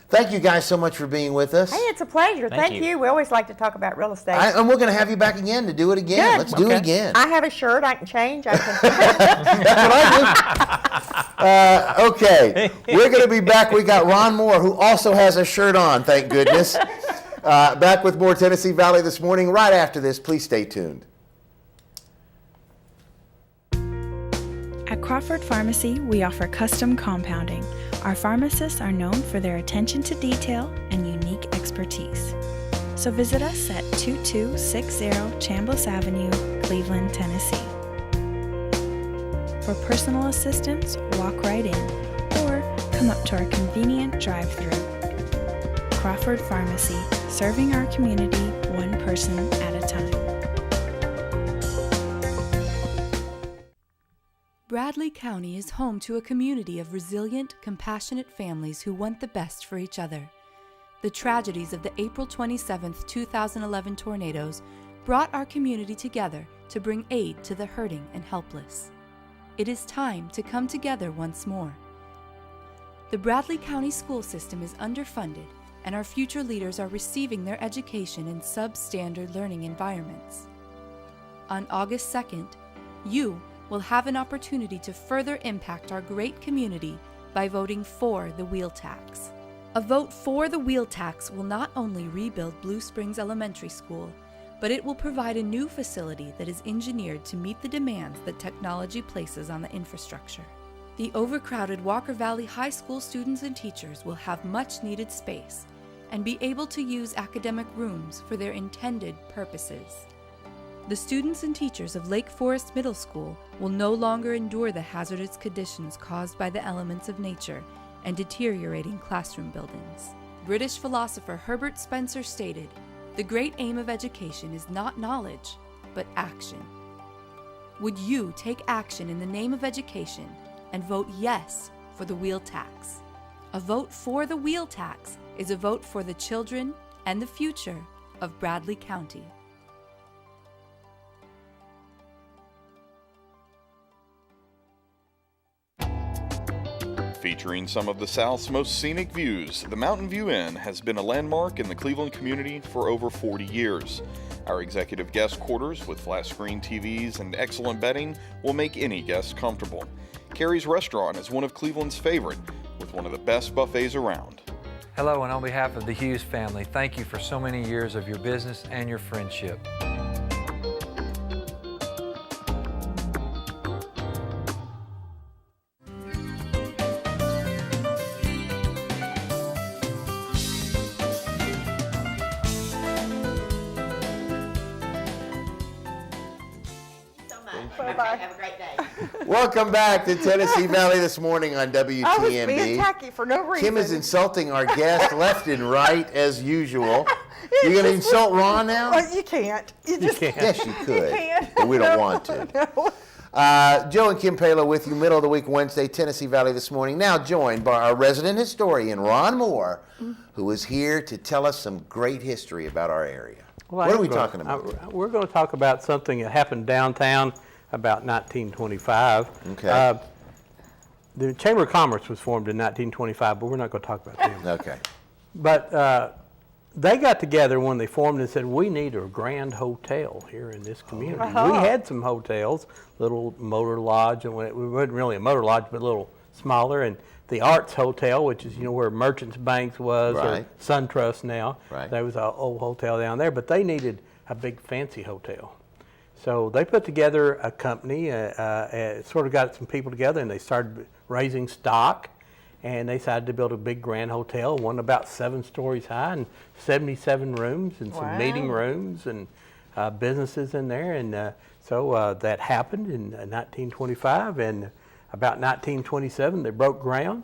Thank you guys so much for being with us. Hey, it's a pleasure. Thank you. We always like to talk about real estate. And we're going to have you back again to do it again. Good. Let's do it again. I have a shirt I can change. I can That's what I do. Okay, we're going to be back. We got Ron Moore, who also has a shirt on, thank goodness. Back with more Tennessee Valley this morning. Right after this, please stay tuned. At Crawford Pharmacy, we offer custom compounding. Our pharmacists are known for their attention to detail and unique expertise. So visit us at 2260 Chambliss Avenue, Cleveland, Tennessee. For personal assistance, walk right in or come up to our convenient drive-thru. Crawford Pharmacy, serving our community one person at a time. Bradley County is home to a community of resilient, compassionate families who want the best for each other. The tragedies of the April 27, 2011 tornadoes brought our community together to bring aid to the hurting and helpless. It is time to come together once more. The Bradley County school system is underfunded, and our future leaders are receiving their education in substandard learning environments. On August 2nd, you will have an opportunity to further impact our great community by voting for the wheel tax. A vote for the wheel tax will not only rebuild Blue Springs Elementary School, but it will provide a new facility that is engineered to meet the demands that technology places on the infrastructure. The overcrowded Walker Valley High School students and teachers will have much needed space and be able to use academic rooms for their intended purposes. The students and teachers of Lake Forest Middle School will no longer endure the hazardous conditions caused by the elements of nature and deteriorating classroom buildings. British philosopher Herbert Spencer stated, "The great aim of education is not knowledge, but action." Would you take action in the name of education and vote yes for the wheel tax? A vote for the wheel tax is a vote for the children and the future of Bradley County. Featuring some of the South's most scenic views, the Mountain View Inn has been a landmark in the Cleveland community for over 40 years. Our executive guest quarters with flat screen TVs and excellent bedding will make any guest comfortable. Carrie's Restaurant is one of Cleveland's favorite, with one of the best buffets around. Hello, and on behalf of the Hughes family, thank you for so many years of your business and your friendship. Bye-bye. Have a great day. Welcome back to Tennessee Valley this morning on I was being WTMB. tacky for no reason. Kim is insulting our guest left and right as usual. You're going to insult Ron now? Well, you can't. You just can't. Yes, you could, can. but we don't want to. No. Joe and Kim Palo with you, middle of the week Wednesday, Tennessee Valley this morning. Now joined by our resident historian, Ron Moore, who is here to tell us some great history about our area. Well, What are we talking about? We're going to talk about something that happened downtown about 1925. Okay. The Chamber of Commerce was formed in 1925, but we're not going to talk about them. Okay. But they got together when they formed and said, we need a grand hotel here in this community. We had some hotels, little motor lodge, and it wasn't really a motor lodge, but a little smaller, and the Arts Hotel, which is, where Merchants Banks was, Right. or SunTrust now. Right. There was an old hotel down there, but they needed a big fancy hotel. So they put together a company, sort of got some people together, and they started raising stock, and they decided to build a big grand hotel, one about 7 stories high and 77 rooms and some meeting rooms and businesses in there. And so that happened in 1925, and about 1927 they broke ground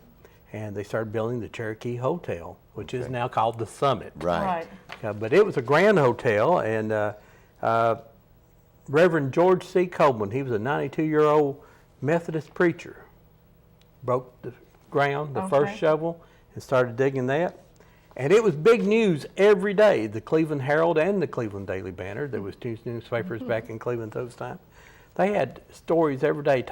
and they started building the Cherokee Hotel, which is now called the Summit. Right. But it was a grand hotel, and Reverend George C. Coleman, he was a 92-year-old Methodist preacher, broke the ground, the first shovel, and started digging that. And it was big news every day. The Cleveland Herald and the Cleveland Daily Banner, there was 2 newspapers back in Cleveland those times. They had stories every day,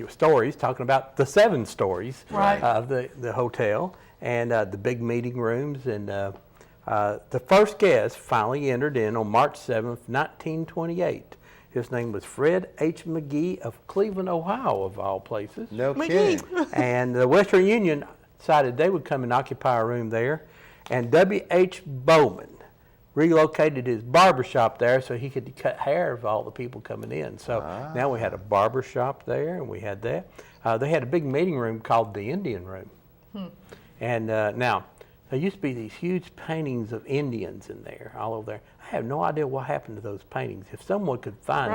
stories talking about the 7 stories of the hotel and the big meeting rooms. And the first guest finally entered in on March 7th, 1928. His name was Fred H. McGee of Cleveland, Ohio, of all places. No kidding. And the Western Union decided they would come and occupy a room there. And W.H. Bowman relocated his barbershop there so he could cut hair of all the people coming in. So now we had a barbershop there, and we had that. They had a big meeting room called the Indian Room. And now, there used to be these huge paintings of Indians in there, all over there. I have no idea what happened to those paintings. If someone could find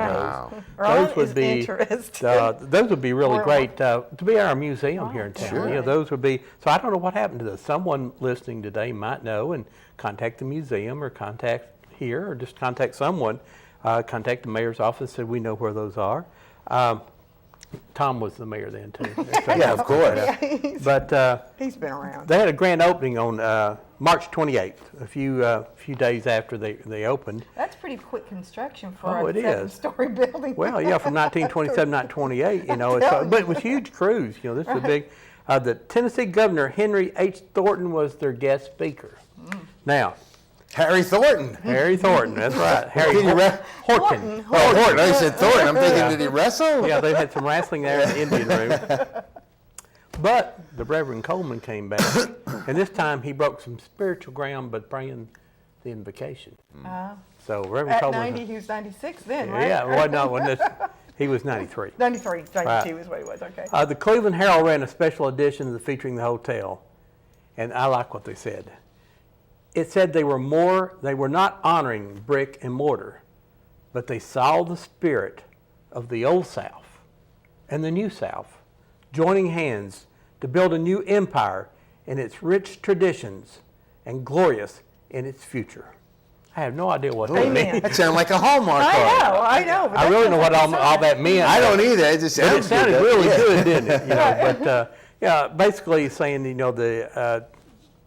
those would be those would be really great to be at our museum here in town. Sure. You know, those would be. So I don't know what happened to those. Someone listening today might know, and contact the museum or contact here, or just contact someone. Contact the mayor's office. Said we know where those are. Tom was the mayor then too. Yeah, of course. But He's been around. they had a grand opening on March 28th, a few days after they opened. That's pretty quick construction for It a is. 7-story building. Well, yeah, from 1927, 1928, you know, but it was huge crews. You know, this was big. The Tennessee governor, Henry H. Thornton, was their guest speaker. Now, Harry Thornton. Harry Thornton, that's right. Harry Horton. Oh, Horton. I said Thornton. I'm thinking, did he wrestle? Yeah, they had some wrestling there in the Indian room. But the Reverend Coleman came back, and this time he broke some spiritual ground by praying the invocation. So Reverend At Coleman. 90, he was 96 then, right? Yeah, well, no, when he was 93. 93, 92 Right. is what he was, okay. The Cleveland Herald ran a special edition featuring the hotel, and I like what they said. It said they were not honoring brick and mortar, but they saw the spirit of the old South and the new South joining hands to build a new empire in its rich traditions and glorious in its future. I have no idea what that Amen. means. That sounded like a Hallmark card. I know. But I really know what all that meant. I don't either. It just But it sounds sounded good. really Yeah. good, didn't it? You know, but yeah, basically saying, you know, the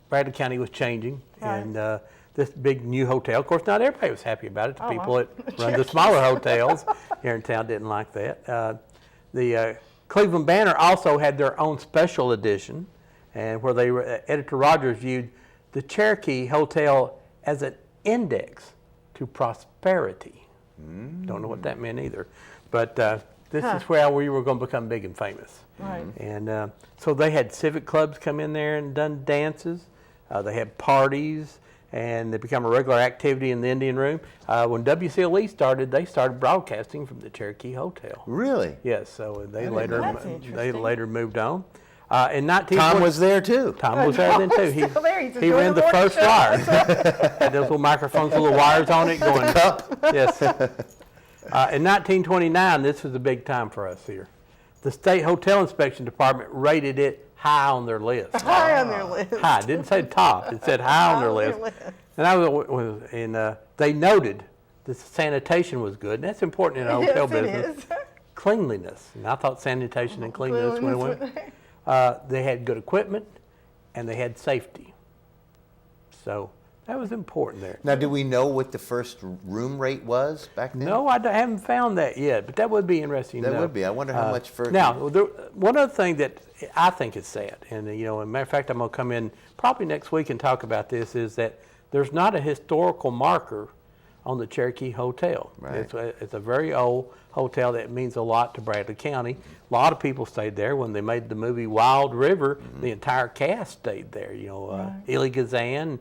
Bradley County was changing, and this big new hotel. Of course, not everybody was happy about it. The people that run the smaller hotels here in town didn't like that. The Cleveland Banner also had their own special edition, and where they were, Editor Rogers viewed the Cherokee Hotel as an index to prosperity. Don't know what that meant either, but this is where we were going to become big and famous. Right. And so they had civic clubs come in there and done dances. They had parties, and they become a regular activity in the Indian Room. When WCLE started, they started broadcasting from the Cherokee Hotel. Really? Yes, so they That's interesting. later moved on. In 1920, Tom was there too. Tom was there then too. He's still there. He's He enjoying ran the the morning first show. wire. Had those little microphones, little wires on it going. Yes. In 1929, this was a big time for us here. The State Hotel Inspection Department rated it high on their list. High on their list. High. It didn't say top. It said high on their list. And they noted that the sanitation was good. And that's important in a hotel business. It is. Cleanliness. And I thought sanitation and cleanliness went. They had good equipment, and they had safety. So that was important there. Now, do we know what the first room rate was back then? No, haven't found that yet, but that would be interesting. That to know. would be. I wonder how much further. Now, one other thing that I think is sad, and as a matter of fact, I'm going to come in probably next week and talk about this, is that there's not a historical marker on the Cherokee Hotel. Right. It's a very old hotel that means a lot to Bradley County. A lot of people stayed there when they made the movie Wild River. The entire cast stayed there. Elie Gazan,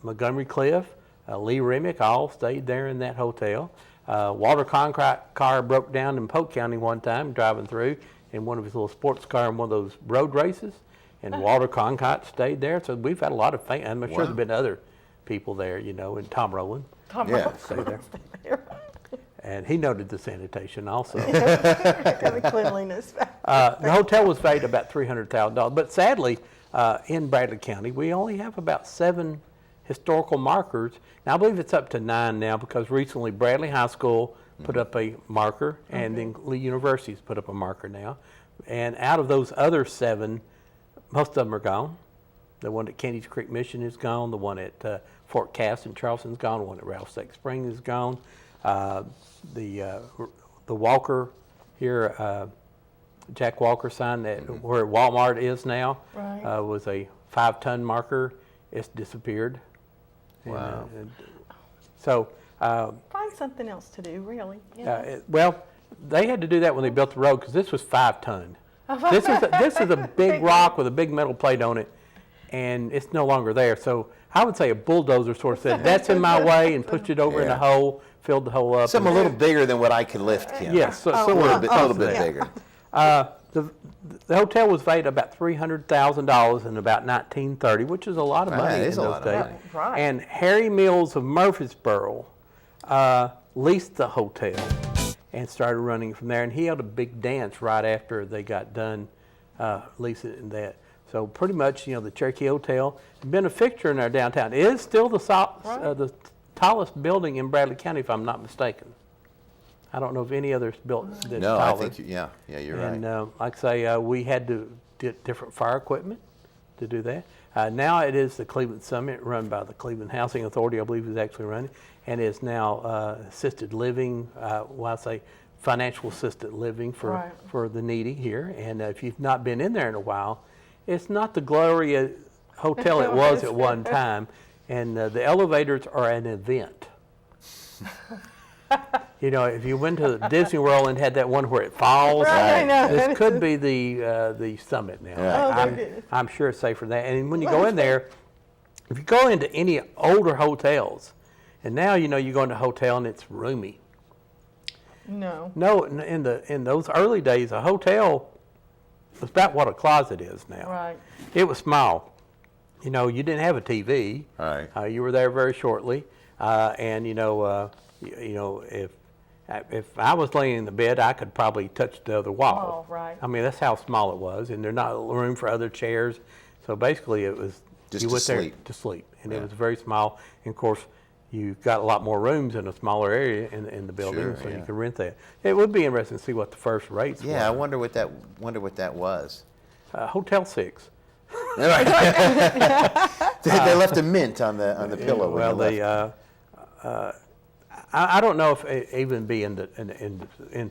Montgomery Clift, Lee Remick all stayed there in that hotel. Walter Cronkite car broke down in Polk County one time driving through in one of his little sports car in one of those road races, and Walter Cronkite stayed there. So we've had a lot of fans. I'm sure there've been other people there, and Tom Rowland stayed there. And he noted the sanitation also. The cleanliness. The hotel was valued about $300,000, but sadly, in Bradley County, we only have about 7 historical markers. Now, I believe it's up to 9 now because recently Bradley High School put up a marker, and then Lee University's put up a marker now. And out of those other 7, most of them are gone. The one at Kenny's Creek Mission is gone. The one at Fort Cass in Charleston is gone. The one at Ralph Sake Springs is gone. The Walker here, Jack Walker sign that where Walmart is now was a 5-ton marker. It's disappeared. Wow. So Find something else to do, really. well, they had to do that when they built the road because this was 5 ton. This is a big rock with a big metal plate on it, and it's no longer there. So I would say a bulldozer sort of said, "That's in my way," and pushed it over in a hole, filled the hole up. Something a little bigger than what I could lift, Kim. Yes, so a little bit bigger. the hotel was valued about $300,000 in about 1930, which is a lot of money in those days. Right. And Harry Mills of Murfreesboro leased the hotel and started running from there. And he held a big dance right after they got done leasing it and that. So pretty much, the Cherokee Hotel has been a fixture in our downtown. It is still the tallest building in Bradley County, if I'm not mistaken. I don't know if any others built this No, taller. I think, you're right. And like I say, we had to get different fire equipment to do that. Now it is the Cleveland Summit, run by the Cleveland Housing Authority, I believe is actually running, and is now assisted living, I say financial assisted living for the needy here. And if you've not been in there in a while, it's not the Gloria Hotel it was at one time, and the elevators are an event. If you went to Disney World and had that one where it falls, this could be the Summit now. Yeah. I'm sure it's safer than that. And when you go in there, if you go into any older hotels, and now you go into a hotel and it's roomy. No, in those early days, a hotel was about what a closet is now. right. It was small. You didn't have a TV. Right. You were there very shortly, and if I was laying in the bed, I could probably touch the other wall. Oh, right. I mean, that's how small it was, and there's not room for other chairs. So basically, it was Just you to went there sleep. to sleep, and Yeah. it was very small. And of course, you got a lot more rooms in a smaller area in the building, Sure, so yeah. you could rent that. It would be interesting to see what the first rates were. Yeah, I wonder what that was. Hotel 6. they left a mint on the pillow. Well, when you left. I don't know if it even be in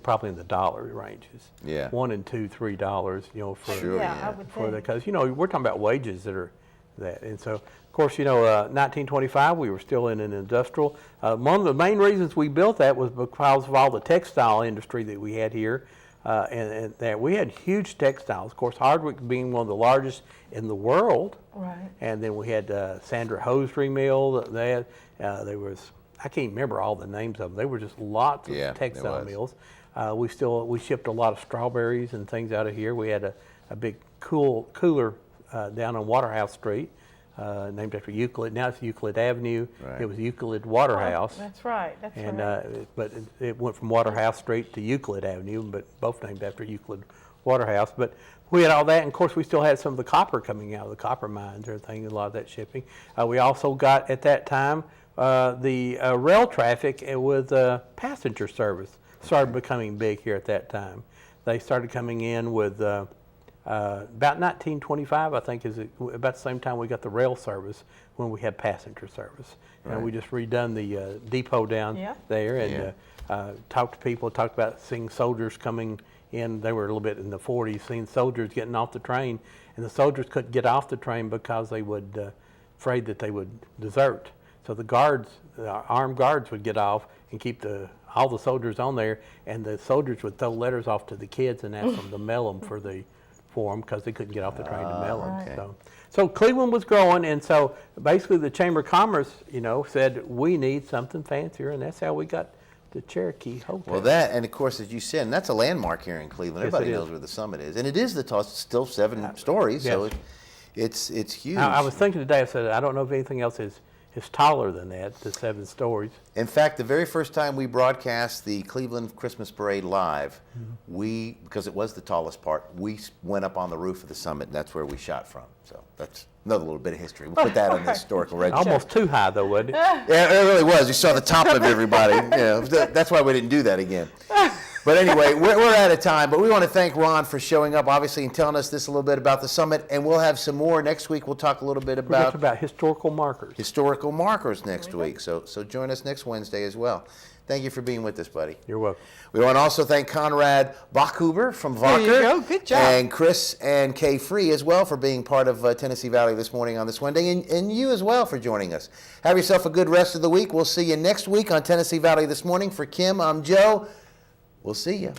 probably in the dollar ranges. Yeah. $1 and $2, $3, for Sure, I would for think. because we're talking about wages that are that, and so of course 1925 we were still in an industrial. One of the main reasons we built that was because of all the textile industry that we had here, and that we had huge textiles. Of course, Hardwick being one of the largest in the world. Right. And then we had Sandra Hosiery Mill. There was, I can't remember all the names of them. They were just lots of Yeah, there textile was. mills. We shipped a lot of strawberries and things out of here. We had a big cooler down on Waterhouse Street, named after Euclid. Now it's Euclid Avenue. Right. It was Euclid Waterhouse. That's right. And but it went from Waterhouse Street to Euclid Avenue, but both named after Euclid Waterhouse. But we had all that, and of course we still had some of the copper coming out of the copper mines, everything, a lot of that shipping. We also got at that time the rail traffic with passenger service started becoming big here at that time. They started coming in with about 1925, I think, is about the same time we got the rail service when we had passenger service. Right. And we just redone the depot down there and talked to people, talked about seeing soldiers coming in. They were a little bit in the 40s, seeing soldiers getting off the train, and the soldiers couldn't get off the train because they would afraid that they would desert. So the guards, the armed guards, would get off and keep all the soldiers on there, and the soldiers would throw letters off to the kids and ask them to mail them for them because they couldn't get off the train to mail them. okay. So Cleveland was growing, and so basically the Chamber of Commerce, said we need something fancier, and that's how we got the Cherokee Hotel. Well, that, and of course, as you said, and that's a landmark here in Cleveland. Yes, Everybody it knows is. where the Summit is, and it is the tallest, still 7 stories, so Yes. it's huge. I was thinking today, I said, I don't know if anything else is taller than that, the 7 stories. In fact, the very first time we broadcast the Cleveland Christmas Parade live, because it was the tallest part, we went up on the roof of the Summit, and that's where we shot from. So that's another little bit of history. We'll put that on the historical register. Almost too high, though, wasn't it? Yeah, it really was. You saw the top of everybody. That's why we didn't do that again. But anyway, we're out of time. But we want to thank Ron for showing up, obviously, and telling us this a little bit about the Summit. And we'll have some more next week. We'll talk a little bit We're talking about about historical markers. historical markers next week. So join us next Wednesday as well. Thank you for being with us, buddy. You're welcome. We want to also thank Conrad Bachhuber from Walker. There you go. Good job. And Chris and Kay Free as well for being part of Tennessee Valley this morning on this Wednesday. And you as well for joining us. Have yourself a good rest of the week. We'll see you next week on Tennessee Valley This Morning. For Kim, I'm Joe. We'll see you.